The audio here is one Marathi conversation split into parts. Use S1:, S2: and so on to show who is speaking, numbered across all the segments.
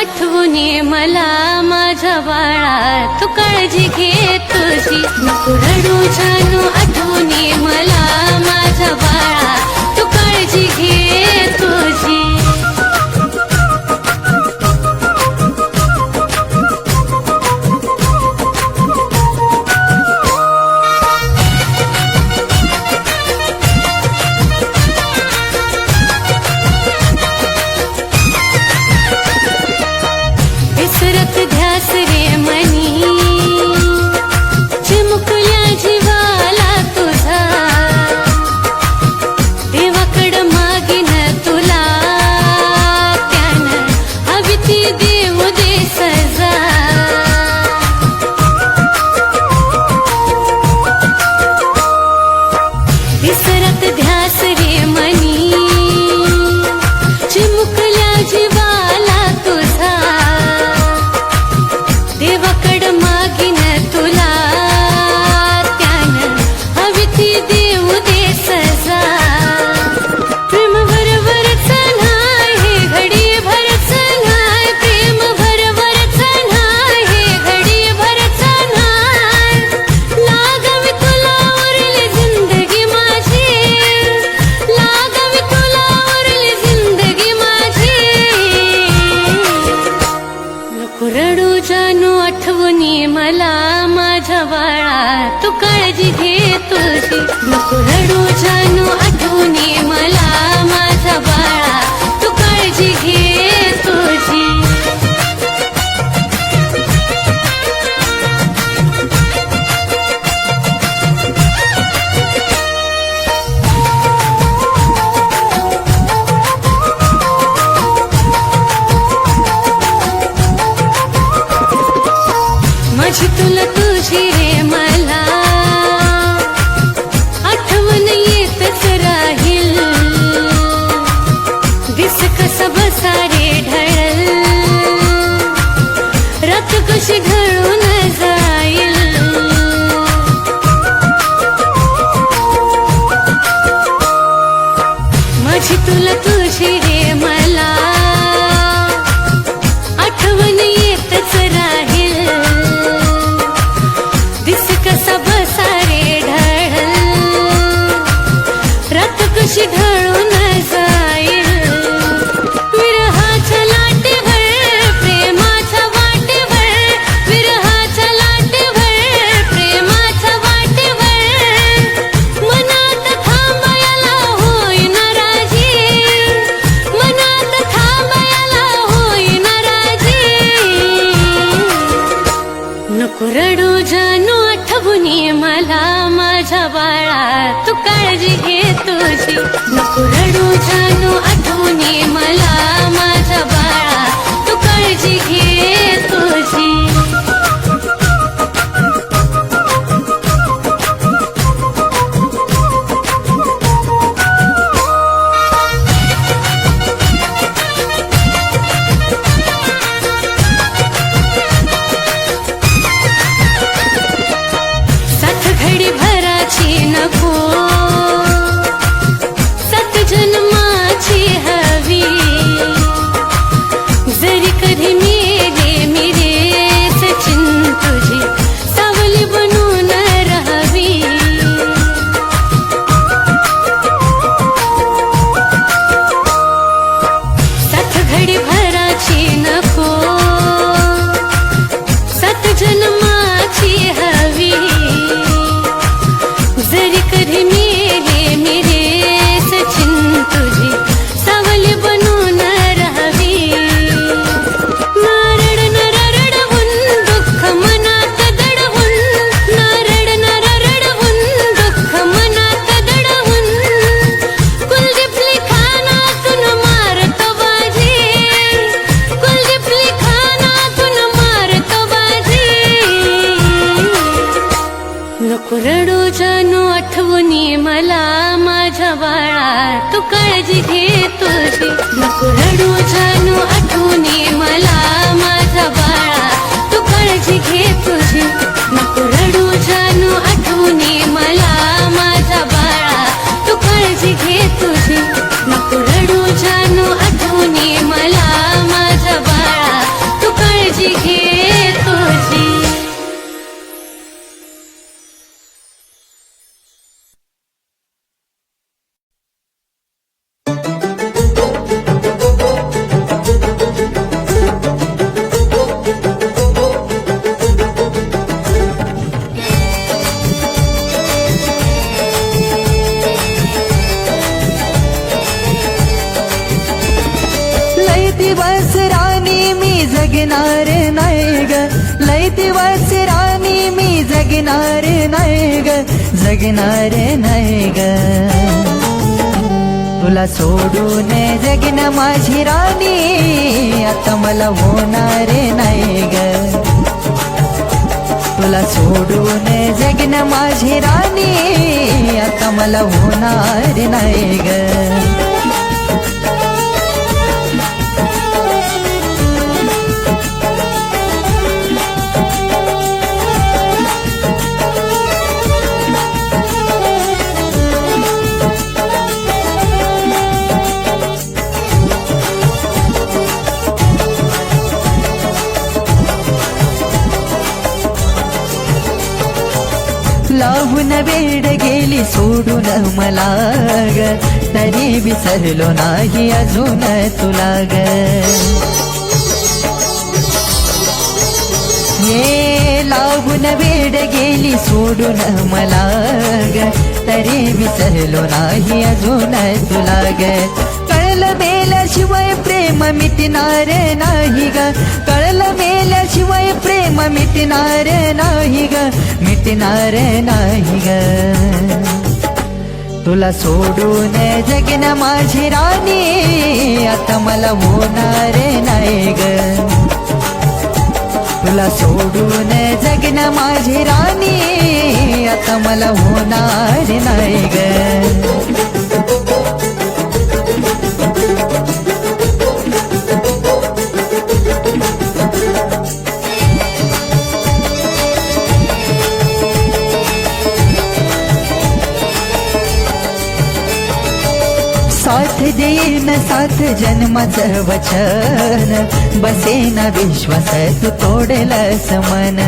S1: आठवणी मला माझ्या बाळा, तू काळजी घे तुझी, नको रडू जानू. आठवणी मला माझ्या बाळा, तू काळजी घे तुझी. विसरत ध्यास रे मनी, चिमुकल्या जीवाला तुझा, देवाकड मागीन तुला, त्यानं हवी ती देऊ दे सजा. विसरत ध्यास रे मनी, चिमुकल्या जीवाला तुझा, देवाकड मागीन तुला, त्यानं हवी ती देऊ दे सजा. प्रेम भरभरच नाय हे घडी भरच नाय, प्रेम भरभरच नाय हे घडी भरच नाय. लागावी तुला उरली जिंदगी माझी, लागावी तुला उरली जिंदगी माझी. नको रडू जानू, आठवणी मला माझ्या बाळा, तू काळजी घे तुझी, नको रडू जानू. आठवणी मला माझ्या बाळा, तू काळजी घे तुझी. माझी तुला तुझी रे मला, आठवण येतच राहील. दिस कसा बसा रे ढळल, रात कशी ढळून जाईल. माझी तुला तुझी रे मला, आठवण येतच राहील. दिस कसा बसा रे ढळल, रात कशी ढळून जाईल. विरहाच्या लाटेवर प्रेमाच्या वाटेवर, विरहाच्या लाटेवर प्रेमाच्या वाटेवर, मनात थांबायला होईना राजी, मनात थांबायला होईना राजी. नको रडू जानू, आठवणी मला माझ्या बाळा, तू काळजी घे तुझी, नको रडू जानू. आठवणी मला माझ्या बाळा, तू काळजी घे तुझी. साथ घडी भराची नको, सात जन्माची हवी. जरी कधी मेले मिरे सचिन तुझी, सावली बनून राहावी. सात घडी भराची नको, सात जन्माची हवी. जरी कधी मेले मिरे सचिन तुझी, सावली बनून राहावी.
S2: जगणार नाही ग, लय दिवस राणी मी जगणार नाही ग, जगणार नाही ग. तुला सोडून जगन माझी राणी आता मला होणार नाही ग. तुला सोडून जगन माझी राणी आता मला होणार नाही ग. लावून वेड गेली सोडून मला ग, तरी विसरलो नाही अजून तुला ग. ये लावून वेड गेली सोडून मला ग, तरी विसरलो नाही अजून तुला ग. कळलं मेल्याशिवाय प्रेम मिटणार नाही ग, कळलं मेल्याशिवाय प्रेम मिटणार नाही ग, मिटणार नाही ग. तुला सोडून जगन माझी राणी आता मला होणार नाही ग. तुला सोडून जगन माझी राणी आता मला होणार नाही ग. साथ देईन साथ जन्माचं वचन, बसेन विश्वास तू तोडेलस मन.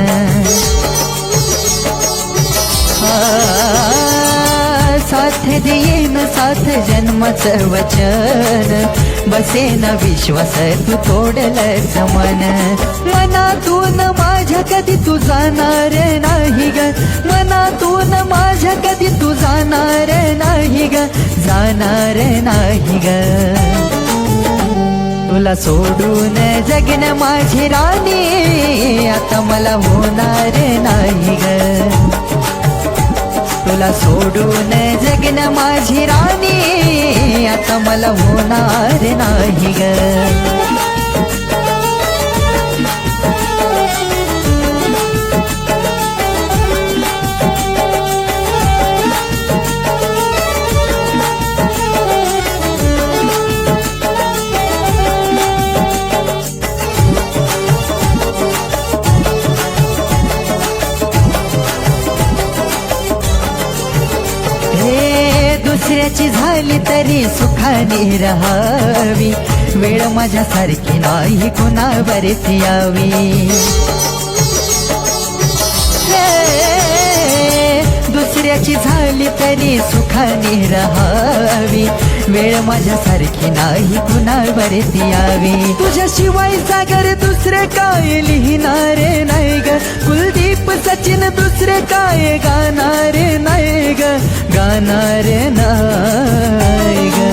S2: साथ देईन साथ जन्माचं वचन, बसेन विश्वास तू तोडेलस मन. मनातून माझ्या कधी तू जाणार नाही ग, मनातून माझ्या कधी तू जाणार नाही ग, जाणार नाही ग. तुला सोडून जगन माझी राणी आता मला होणार नाही ग. तुला सोडून जगन माझी राणी आता मला होणार नाही ग. दुसऱ्याची झाली तरी सुखाने राहावी, वेळ माझ्यासारखी नाही कुणावरती यावी. दुसऱ्याची झाली तरी सुखाने राहावी, वेळ माझ्यासारखी नाही कुणावरती यावी. तुझ्याशिवाय सागर दुसरे काय लिहिणार नाही ग, कुलदीप सचिन दुसरे काय गाणार नाही ग, गाणार नाही ग.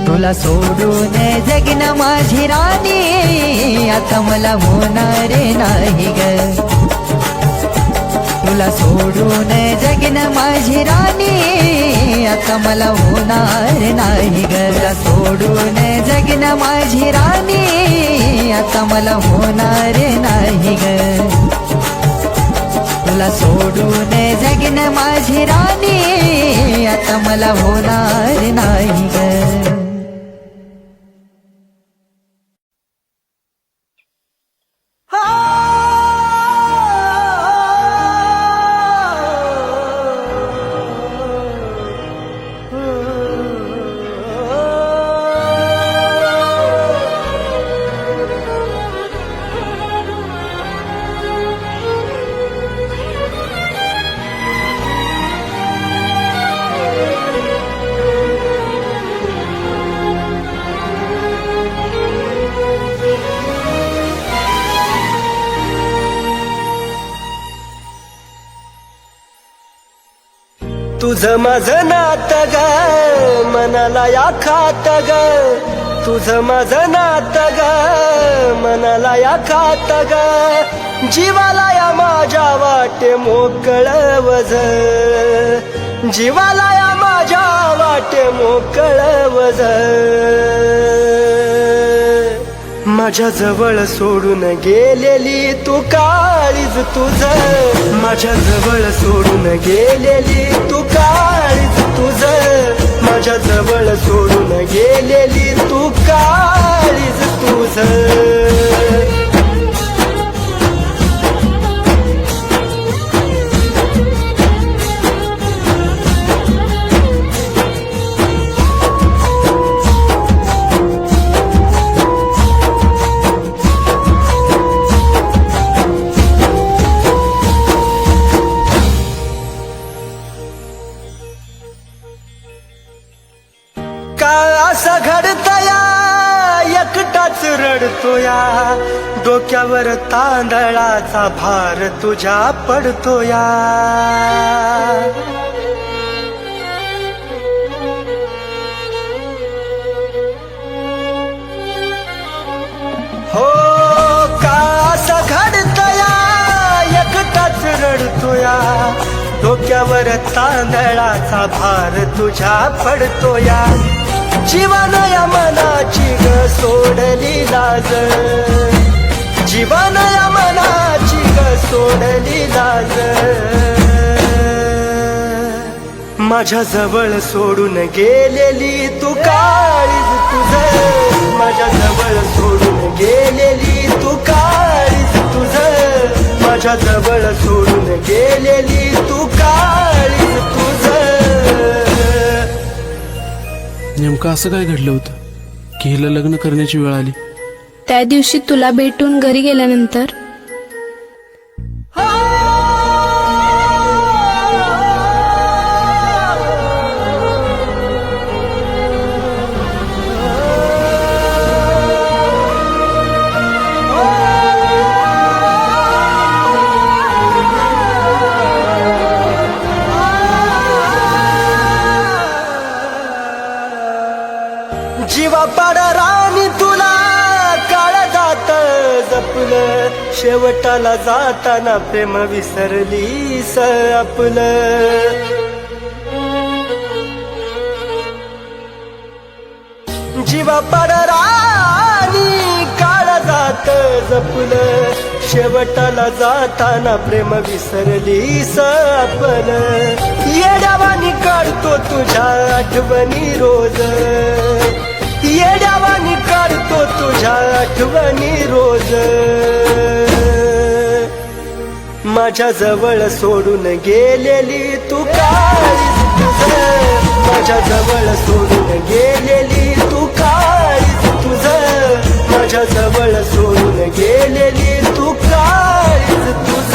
S2: तुला सोडून जगन माझी राणी आता मला होणार नाही ग. तुला सोडून जगन माझी राणी आता मला होणार नाही ग. तुला सोडून जगन माझी राणी आता मला होणार नाही ग. तुला सोडून जगन माझी राणी आता मला होणार नाही ग.
S3: तुझं माझं नातं ग मनाला या खात ग, तुझं माझं नातं ग मनाला मनाला या खात ग जीवाला या माझ्या वाटे मोकळ वज जीवाला या माझ्या वाटे मोकळ वज माझ्या जवळ सोडून गेलेली तू काळीज तुझ माझ्या जवळ सोडून गेलेली तू काळीज तुझ माझ्या जवळ सोडून गेलेली तू काळीज तुझ असं घडतया एकटाच रडतोया डोक्यावर तांदळाचा भार तुझ्या पडतोया हो का असं घडतया एकटाच रडतोया डोक्यावर तांदळाचा भार तुझ्या पडतोया जीवन या मनाची ग सोडली लाज जीवन या मनाची ग सोडली लाज माझ्या जवळ सोडून गेलेली तू काळीज तुझ माझ्या जवळ सोडून गेलेली तू काळीज तुझ माझ्या जवळ सोडून गेलेली तू काळीज तुझ
S4: नेमकं असं काय घडलं होतं की हिला लग्न करण्याची वेळ आली?
S5: त्या दिवशी तुला भेटून घरी गेल्यानंतर
S3: जीवा पाडरानी तुला काळजात जपलं शेवटाला जाताना प्रेम विसरलीस आपलं जीवा पाडरानी काळजात जपलं शेवटाला जाताना प्रेम विसरलीस आपलं येड्यावानी काढतो तुझ्या आठवणी रोज येड्यावानी काढतो तुझ्या आठवणी रोज माझ्या जवळ सोडून गेलेली तू काळीज तुझ माझ्या जवळ सोडून गेलेली तू काळीज तुझ माझ्या जवळ सोडून गेलेली तू काळीज तुझ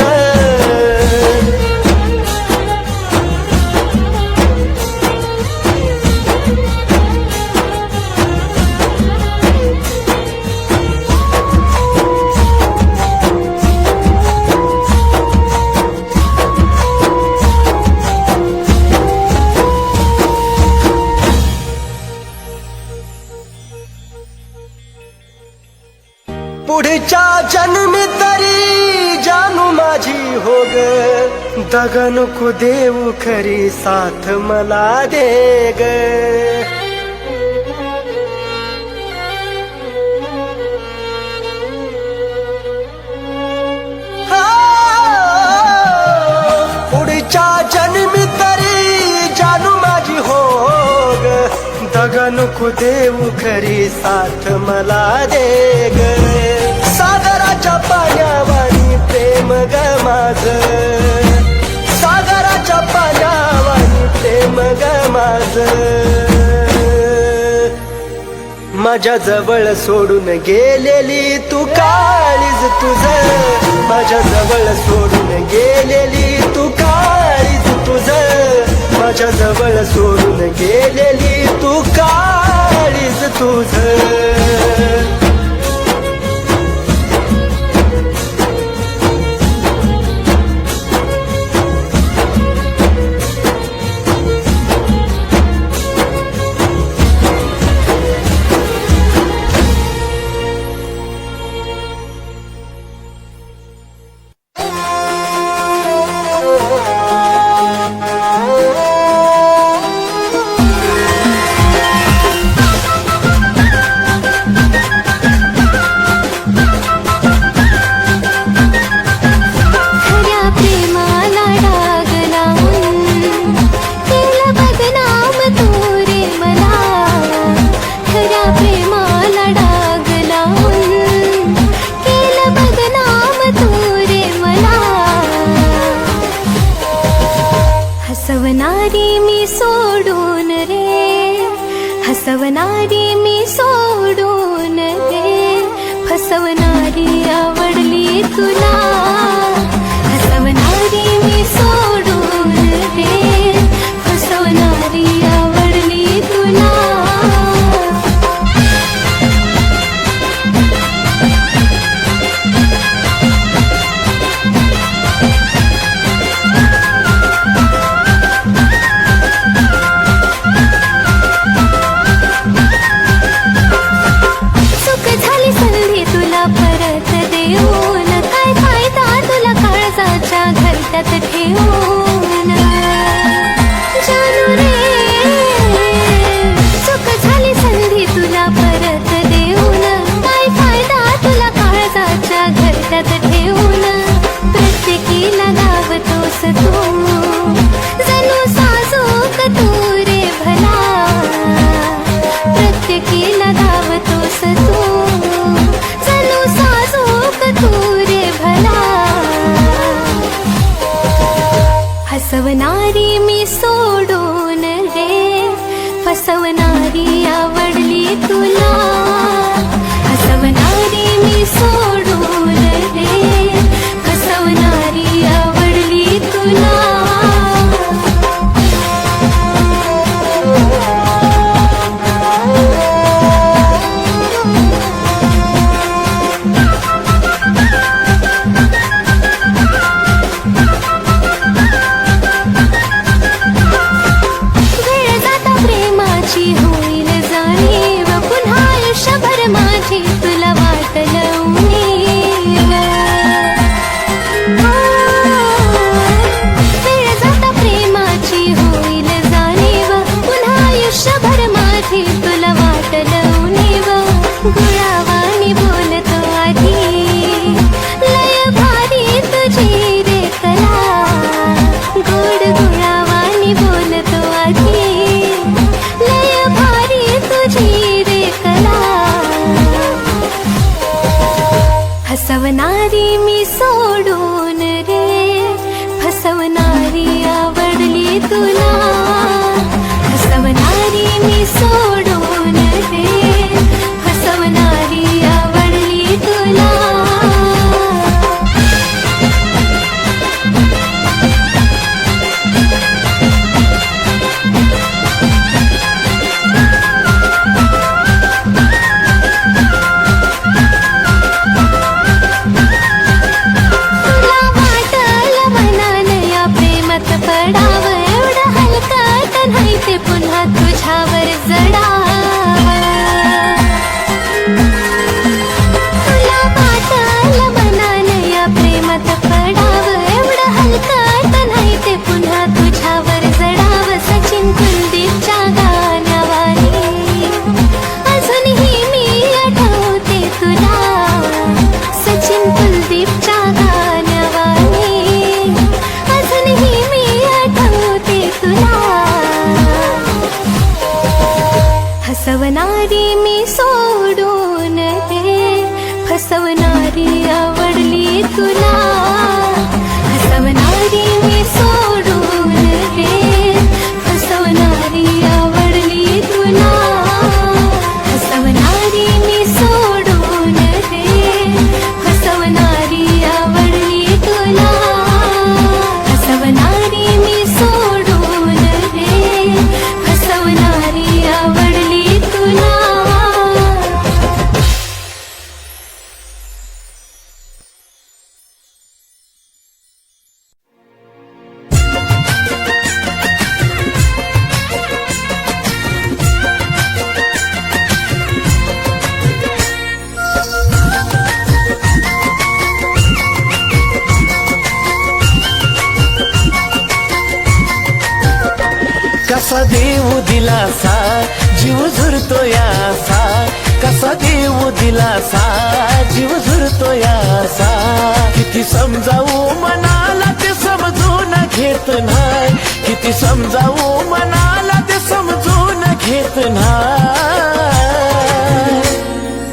S3: पुढच्या जन्मी तरी जानू माझी हो ग दगा नको देऊ खरी साथ मला दे ग पुढच्या जन्मी तरी जानू माझी हो ग दगा नको देऊ खरी साथ मला दे ग सागराच्या पाण्यावानी प्रेम ग माझ सागराच्या पाण्यावानी प्रेम ग माझ माझ्या जवळ सोडून गेलेली तू काळीज तुझ माझ्या जवळ सोडून गेलेली तू काळीज तुझ माझ्या जवळ सोडून गेलेली तू काळीज तुझ
S1: हसवणारी मी सोडून दे, फसवणारी आवडली तुला. हसवणारी मी सोडून दे, फसवणारी आवडली तुला. चूक झाली संधी तुला परत देऊन, काय फायदा तुला काळजाच्या घरट्यात ठेवून. जानू रे, चूक झाली संधी तुला परत देऊन, काय फायदा तुला काळजाच्या घरट्यात ठेवून. प्रत्येकीला गावतोस तू, जणू साजूक तू रे भला. प्रत्येकीला गावतोस तू, जणू साजूक तू रे भला. हसवणारी मी सोडून रे, फसवणारी आवडली तुला. हसवणारी मी सोडून रे, फसवणारी आवडली तुला. वेळ जाता प्रेमाची होईल जाणीव, पुन्हा आयुष्यभर माझी तुला वाट लावणीव. वेळ जाता प्रेमाची होईल जाणीव, पुन्हा आयुष्यभर माझी तुला वाट लावणीव. गुळावानी बोलतो आधी, लय भारी तुझी रे कला. गोड गुळावानी बोलतो आधी, लय भारी तुझी रे कला. हसवणारी मी सोडून रे, फसवणारी आवडली तुला. हसवणारी मी सोडून रे, फसवणारी आवडली तुला. तुला वाटलं मनानं या प्रेमात पडावं, एवढं हलकट नाही ते पुन्हा तुझ्यावर जडावं. तुला वाटलं मनानं या प्रेमात पडावं, एवढं हलकट नाही ते पुन्हा तुझ्यावर जडावं. सचिन कुलदीपच्या गाण्यावानी अजूनही मी आठवते तुला. सचिन कुलदीपच्या गाण्यावानी अजूनही मी आठवते तुला. हसवणारी मी सोडून दे, फसवणारी आवडली तुला. हसवणारी मी सोडून दे, फसवणारी आवडली तुला. हसवणारी मी सोडून दे, फसवणारी आवडली तुला. हसवणारी मी सोडून दे, फसवणारी आवडली तुला.
S3: कसा देऊ दिलासा, जीव झुरतो यासा. कसा देऊ दिलासा, जीव झुरतो यासा. किती समजावू मनाला ते समजून घेत नाही, किती समजावू मनाला ते समजून घेत नाही.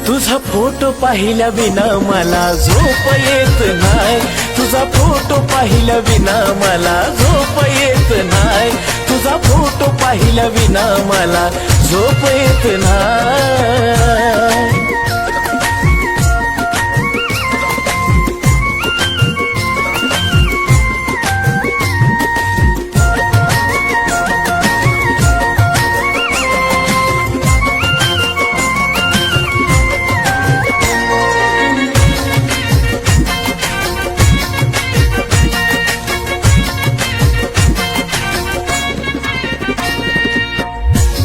S3: तुझा फोटो पाहिल्या विना मला झोप येत नाही. तुझा फोटो पाहिल्या विना मला झोप येत नाही.
S6: तुझा फोटो पाहिला विना मला झोप येत नाही.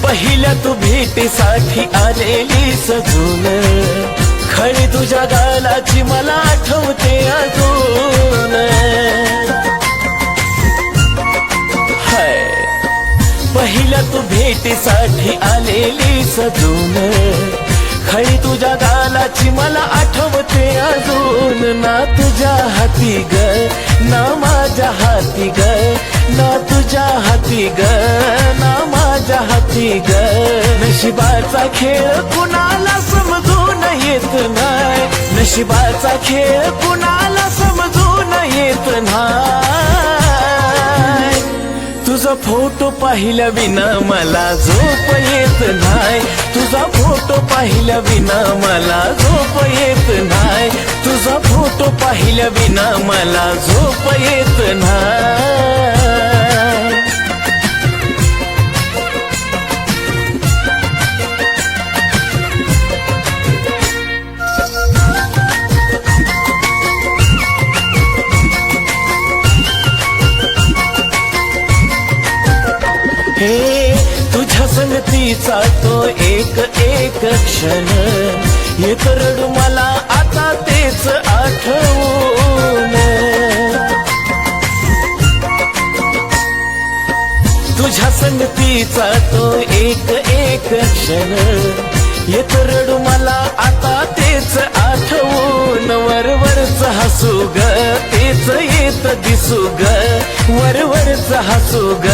S6: पहिल्या तू भेटीसाठी आलेली सजून खरी तुझ्या गालाची मला आठवते अजून. हाय पहिल्या तू भेटीसाठी आलेली सजून खरी तुझ्या गालाची मला आठवते अजून. ना तुझ्या हाती ग ना माझ्या हाती ग, ना तुझ्या हाती ग ना माझ्या हाती ग. नशिबाचा खेळ कुणाला समजून येत नाही, नशिबाचा खेळ कुणाला समजून येत नाही. तुझा फोटो पाहिल्या विना मला झोप येत नाही, तुझा फोटो पाहिल्या विना मला झोप येत नाही, तुझा फोटो पाहिल्या विना मला झोप येत नाही. हे तुझ्या संगतीचा तो एक एक क्षण येत रडू मला आता तेच आठवून. तुझ्या संगतीचा तो एक एक क्षण येत रडू मला आता तेच आठवून. वरवरच हसू ग तेच येत दिसू ग, वरवरच हसू ग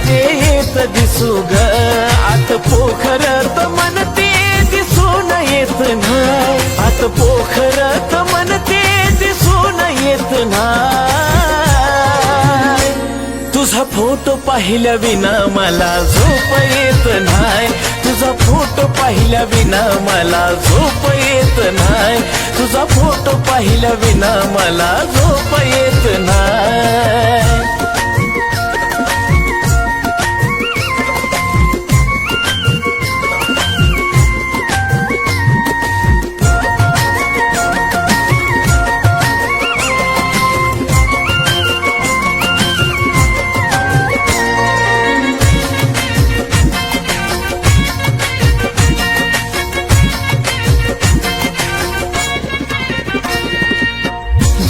S6: ते येत दिसू ग. आत पोखरत मन ते दिसून येत नाही, आत पोखरत मन ते दिसून येत नाही. तुझा फोटो पाहिल्या विना मला झोप येत नाही, तुझा फोटो पाहिल्या विना मला झोप येत नाही, तुझा फोटो पाहिल्या विना मला झोप येत नाही.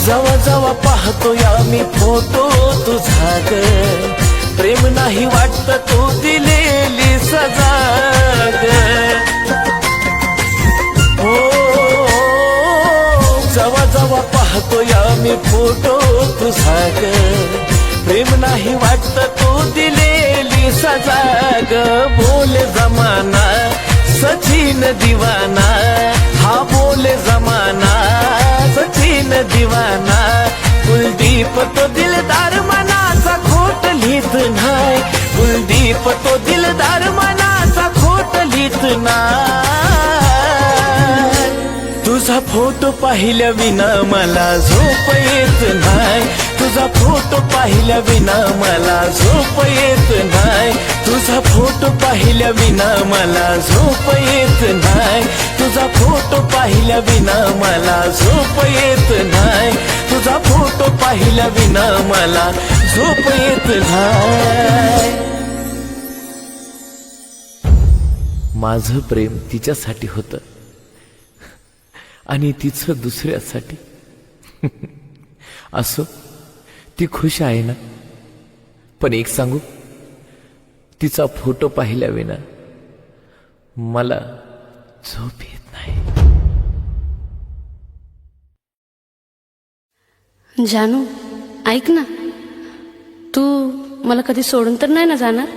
S6: जवा जवा पाहतो या मी फोटो तुझा ग, प्रेम नाही वाटत तू दिलेली सजा ग. हो जवा जवा पाहतो या मी फोटो तुझा ग, प्रेम नाही वाटत तू दिलेली सजा ग. बोले जमाना सचिन दिवाना, हा बोले जमाना सचिन दिवाना. कुलदीप तो दिलदार मनाचा खोट लिहित नाही, कुलदीप तो दिलदार मनाचा खोट लिहित नाही. तुझा फोटो पाहिल्या विना मला झोप येत नाही, तुझा फोटो पाहिल्या विना मला झोप येत नाही, तुझा फोटो पाहिल्या विना मला झोप येत नाही, तुझा फोटो पाहिल्या विना मला झोप येत नाही, तुझा फोटो पाहिल्या विना मला झोप येत नाही. माझं प्रेम तिच्यासाठी होतं आणि तिचं दुसऱ्यासाठी. असो ती खुश आहे ना, पण एक सांगू, तिचा फोटो पाहिल्या विना मला झोप येत नाही.
S1: जानू ऐक ना, तू मला कधी सोडून तर नाही ना जाणार?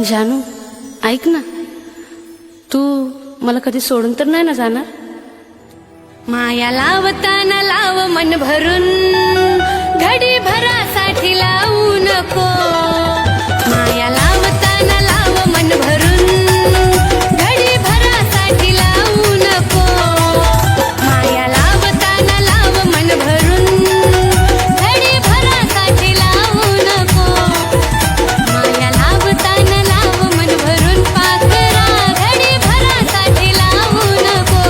S1: जानू ऐक ना, तू मला कधी सोडून तर नाही ना जाणार? माया लावताना लाव मन भरून, घडी भरासाठी लावू नको. माया लावताना लाव मन भरून, घडी भरासाठी लावू नको. माया लावताना लाव मन भरून, घडी भरासाठी लावू नको. माया लावताना लाव मन भरून, पाखरा घडी भरासाठी लावू नको.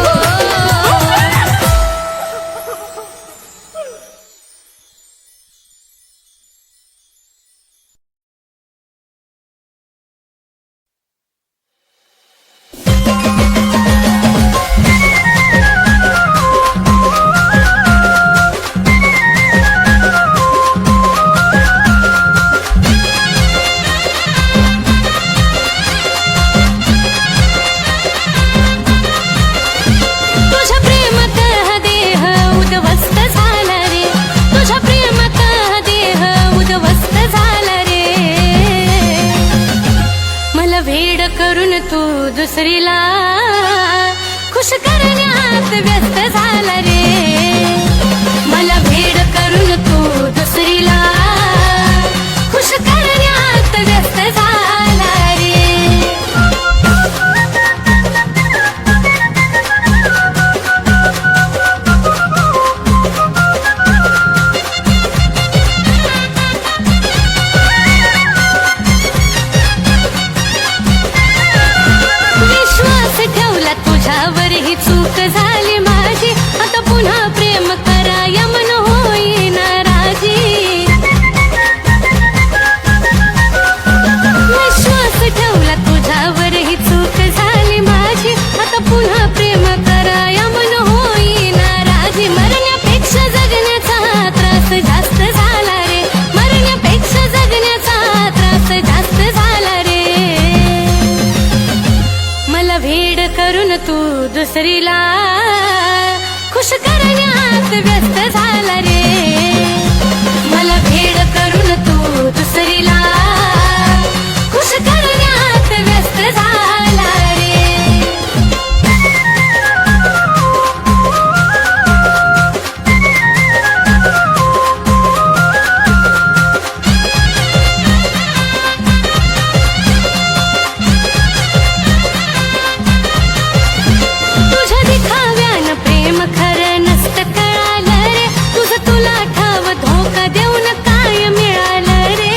S1: तुझ्या प्रेमात हा देह उद्ध्वस्त झाला रे, तुझ्या प्रेमात हा देह उद्ध्वस्त झाला रे. मला वेड करून तू दुसरीला खुश करण्यात व्यस्त झाला रे. मला वेड करून तू दुसरीला खुश करण्यात व्यस्त झाला रे. विश्वास ठेवला तुझ्यावर ही चूक झाली माझी, आता पुन्हा प्रेम कराया मन होईना राजी. विश्वास ठेवला तुझ्यावर ही चूक झाली माझी, आता पुन्हा प्रेम कराया मन होईना राजी. मरण्यापेक्षा जगण्याचा त्रास जास्त झाला रे, मरण्यापेक्षा जगण्याचा त्रास जास्त झाला रे. मला वेड करून तू दुसरीला खुश करण्यात व्यस्त झाला रे. मला वेड करून तू दुसरीला खुश करण्यात व्यस्त झाला रे. तुझ्या दिखाव्यानं प्रेम खरं नसतं कळालं रे, तुझं तुला ठाव धोका देऊन काय मिळालं रे.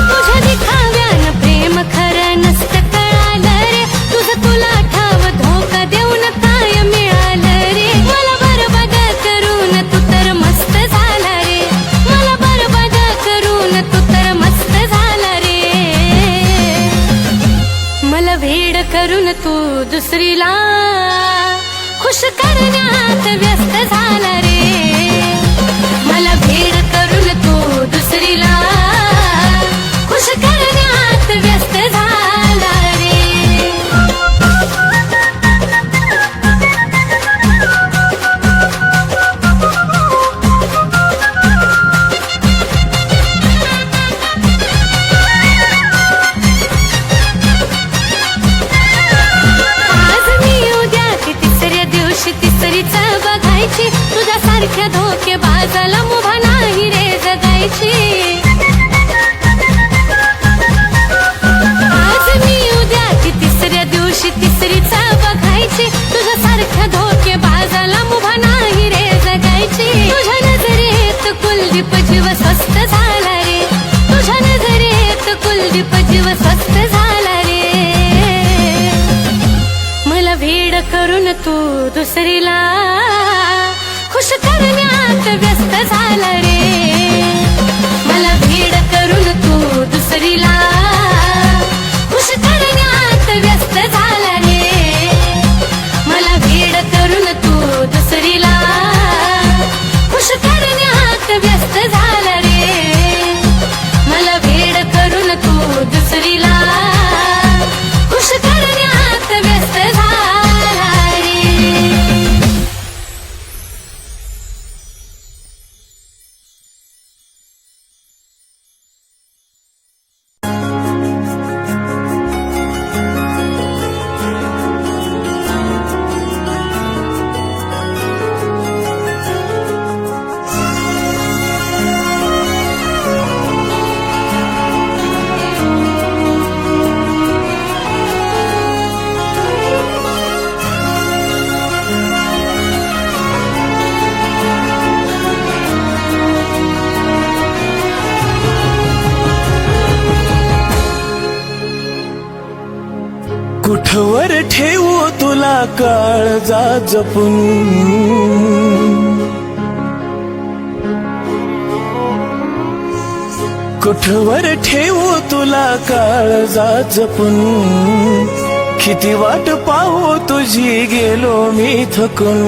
S1: तुझ्या दिखाव्यानं प्रेम खरं नसतं कळालं रे, तुझं तुला ठाव धोका देऊन काय मिळालं रे. मला बरबाद करून तू तर मस्त झाला रे, मला बरबाद करून तू तर मस्त झाला रे. मला वेड करून तू दुसरीला खुश करण्यात व्यस्त झाला रे. मला वेड करून तू दुसरीला खुश करण्यात व्यस्त झाला रे. आज मी उद्या ती तिसऱ्या दिवशी तिसरीच बघायची, तुझ्यासारख्या धोकेबाजाला मुभा नाही रे जगायची. आज मी उद्या ती तिसऱ्या दिवशी तिसरीच बघायची, तुझ्यासारख्या धोकेबाजाला मुभा नाही रे जगायची. तुझ्या नजरेत कुलदीप जीव स्वस्त झाला रे, तुझ्या नजरेत कुलदीप जीव स्वस्त झाला रे. मला वेड करून तू दुसरीला खुश करण्यात व्यस्त झाला रे. मला वेड करून तू दुसरीला खुश करण्यात व्यस्त झाला रे. मला वेड करून तू दुसरीला खुश करण्यात व्यस्त झाला रे. मला वेड करून तू दुसरीला खुश करण्यात व्यस्त झाला रे.
S6: कुठवर ठेवू तुला काळजा जपून, कुठवर ठेवू तुला काळजा जपून, किती वाट पाहू तुझी गेलो मी थकून.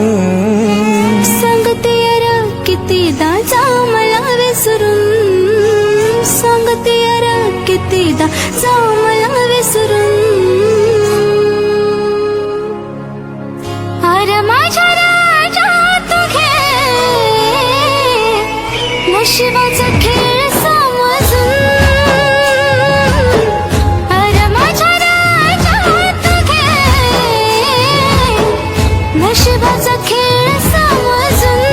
S5: सांगते यार कितीदा जाऊ मला विसरून, सांगते यार कितीदा जाऊ मला विसरून. अरे माझ्या राजा तू घे नशिबाचा खेळ समजून. अरे माझ्या राजा तू घे नशिबाचा खेळ समजून.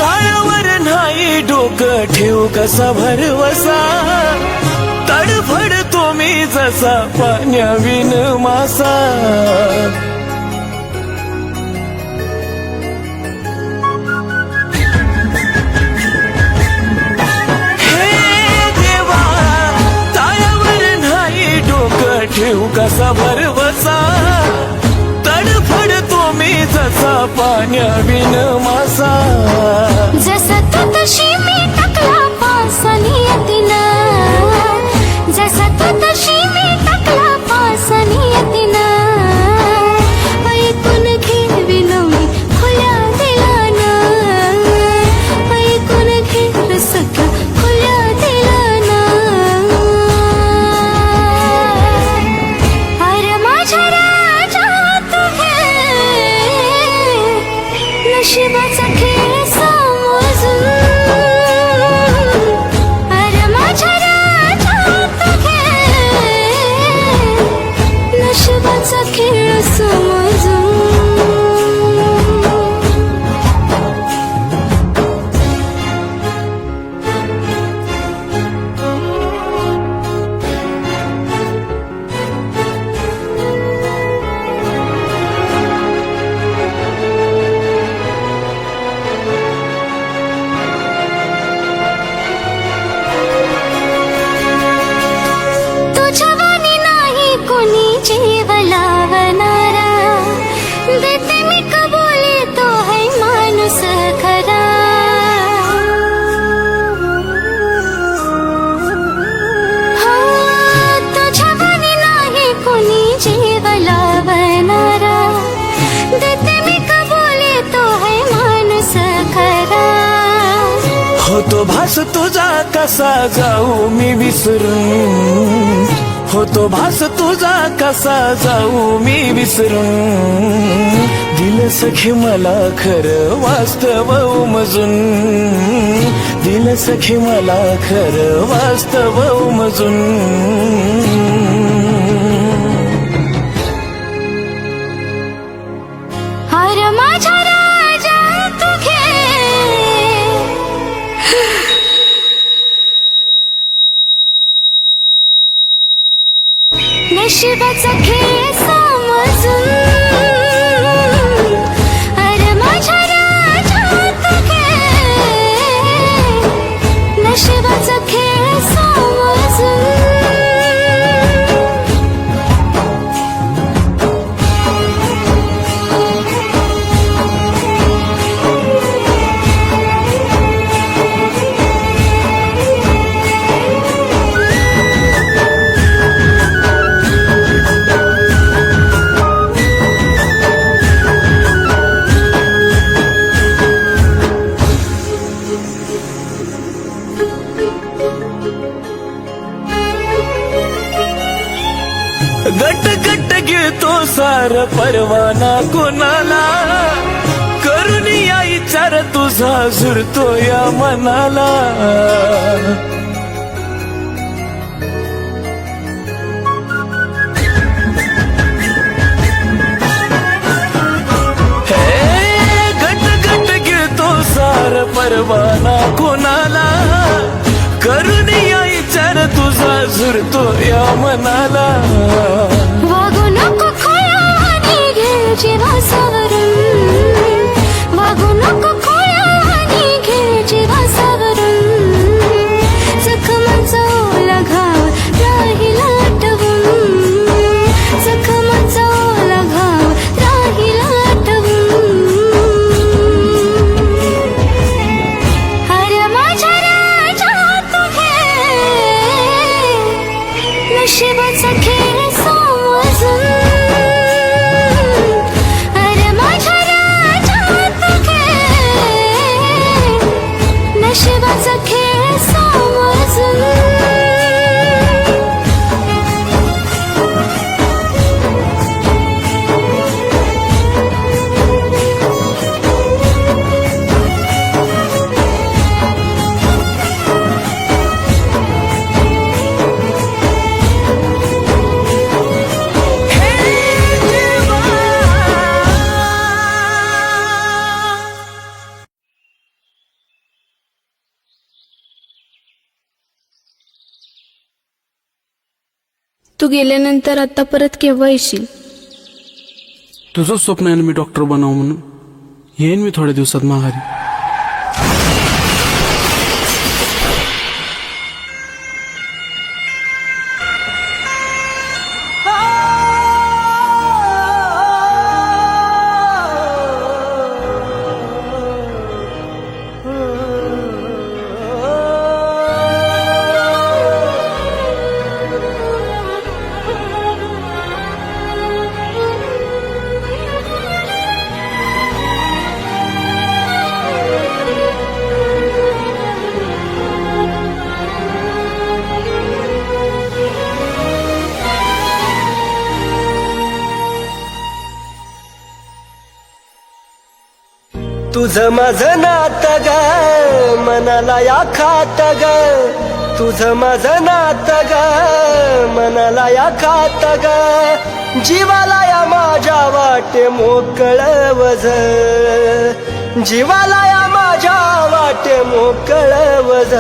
S6: ताळ्यावर नाही डोकं ठेवू कसा भरवसा, तडफडतो मी जसा पाण्याविन मासा. हे देवा, ताळ्यावर नाही डोकं ठेवू कसा भरवसा, तडफडतो मी जसा पाण्याविन मासा.
S5: जसा तू तशी मी टाकला पासा नियतीनं, जसा तू तशी मी टाकला पासा नियतीनं. ऐकून घे विनोमी खुल्या दिलानं, ऐकून घे सख्या खुल्या दिलानं. अरे माझ्या राजा तू घे नशिबाचा खेळ समजून. अरे माझ्या राजा तू घे नशिबाचा खेळ समजून. तुझ्या वाणी नाही कोणी जीव लावणारा, देते मी कबुली तो है माणूस खरा. हो, तुझ्या वाणी नाही कोणी जीव लावणारा, देते मी कबुली तो है माणूस खरा.
S6: होतो भास तुझा कसा जाऊ मी विसरून, होतो भास तुझा कसा जाऊ मी विसरून. दिल सखी मला खरं वास्तव उमजून, दिल सखी मला खरं वास्तव उमजून.
S5: अरे माझ्या राजा तू घे नशिबाचा खेळ समजून. अरे माझ्या राजा तू घे नशिबाचा खेळ समजून.
S6: गट गट घेतो सार परवाना कोणाला, करून या विचार तुझा झुरतो या मनाला. परवाना कोणाला करून या विचार तुझा झुरतो या मनाला
S5: वागू नको खोळ्यावानी घे जीवासावरून वागू नको खोळ्यावानी घे जीवासावरून जखमाचा ओला घाव राहील आठवून जखमाचा ओला घाव राहील आठवून अरे माझ्या राजा तू घे नशिबाचा खेळ समजून अरे माझ्या राजा तू घे नशिबाचा खेळ समजून
S7: तू गेल्यानंतर आता परत केव्हा येशील?
S4: तुझं स्वप्न आहे ना मी डॉक्टर बनावं म्हणून. येईन मी थोड्या दिवसात माघारी.
S3: तुझं माझं नातं ग मनाला या खात ग तुझं माझं नातं ग मनाला या खात ग जीवाला या माझ्या वाटे मोकळ वझ जीवाला या माझ्या वाटे मोकळ वझ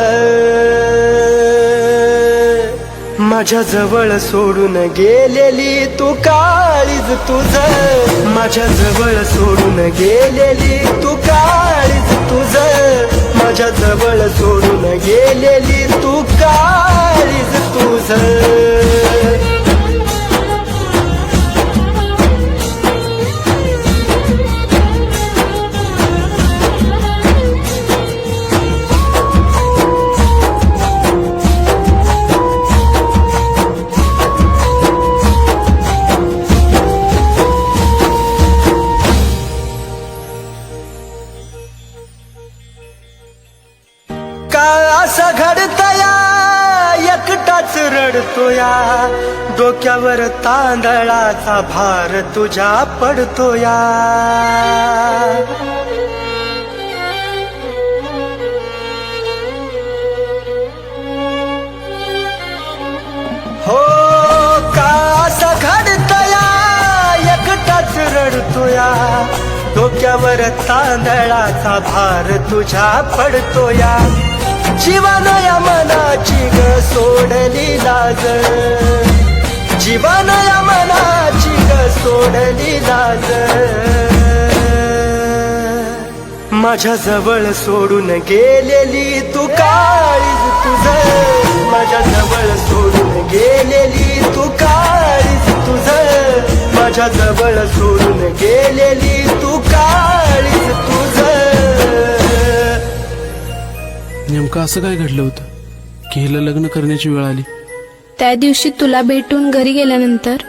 S3: माझ्या जवळ सोडून गेलेली तू काळीज तुझं माझ्या जवळ सोडून गेलेली तू काळीज तुझं माझ्या जवळ सोडून गेलेली तू काळीज तुझं असं घडतया एकटाच रडतोया डोक्यावर तांदळाचा भार तुझ्या पडतोया हो का असं घडतया एकटाच रडतोया डोक्यावर तांदळाचा भार तुझ्या पडतोया जीवानं या मनाची ग सोडली लाज जीवानं या मनाची ग सोडली लाज माझ्या जवळ सोडून गेलेली तू काळीज तुझं माझ्या जवळ सोडून गेलेली तू काळीज तुझं माझ्या जवळ सोडून गेलेली तू काळीज तुझं
S4: नेमकं असं काय घडलं होतं की हिला लग्न करण्याची वेळ आली?
S7: त्या दिवशी तुला भेटून घरी गेल्यानंतर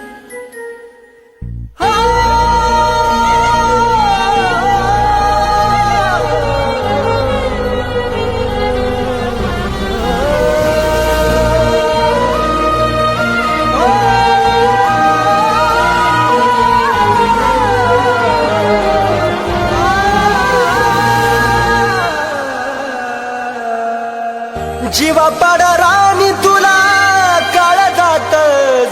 S3: जीवा पाडा राणी तुला काळजात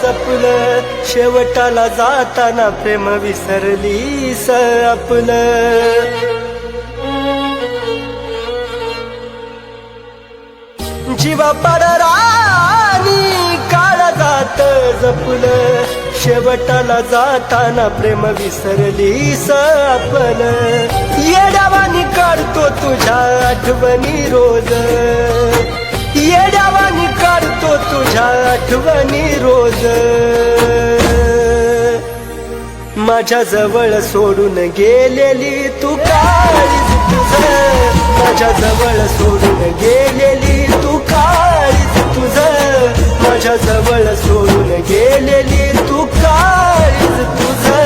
S3: जपलं शेवटाला जाताना प्रेम विसरलीस आपलं जीवा पडरानी काळ जात जपलं शेवटाला जाताना प्रेम विसरलीस आपण येड्यावानी काढतो तुझ्या आठवणी रोज येड्यावानी काढतो तुझ्या आठवणी रोज माझ्या जवळ सोडून गेलेली तू काळीज तुझं माझ्या जवळ सोडून गेलेली तू काळीज तुझं माझ्या जवळ सोडून गेलेली तू काळीज तुझं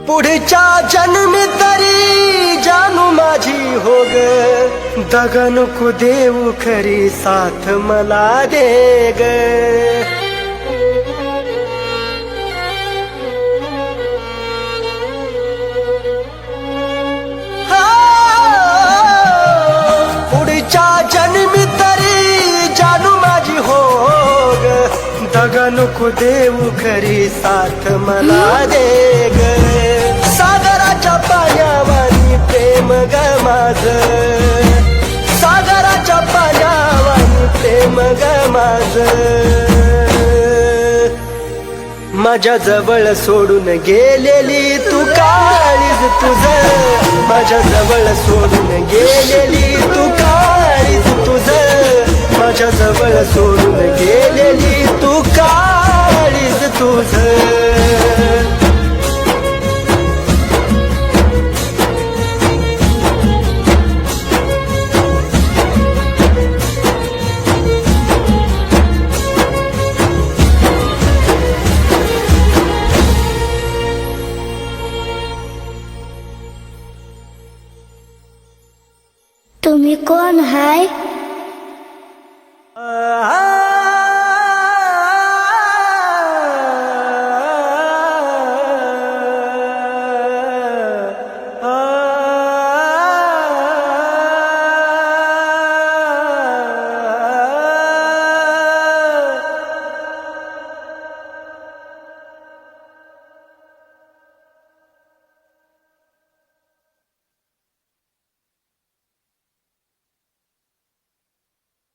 S3: पुढच्या जन्मी तरी जानू माझी हो ग दगा नको देऊ खरी साथ मला दे ग पुढच्या जन्मी तरी जानू माझी हो ग दगा नको देऊ खरी साथ मला दे ग सागराच्या पाण्यावानी प्रेम ग माझं सागराच्या पाण्यावानी प्रेम ग माझं माझ्या जवळ सोडून गेलेली तू काळीज तुझं माझ्या जवळ सोडून गेलेली तू काळीज तुझं माझ्या जवळ सोडून गेलेली तू काळीज तुझं
S8: तुम्ही कोण हाय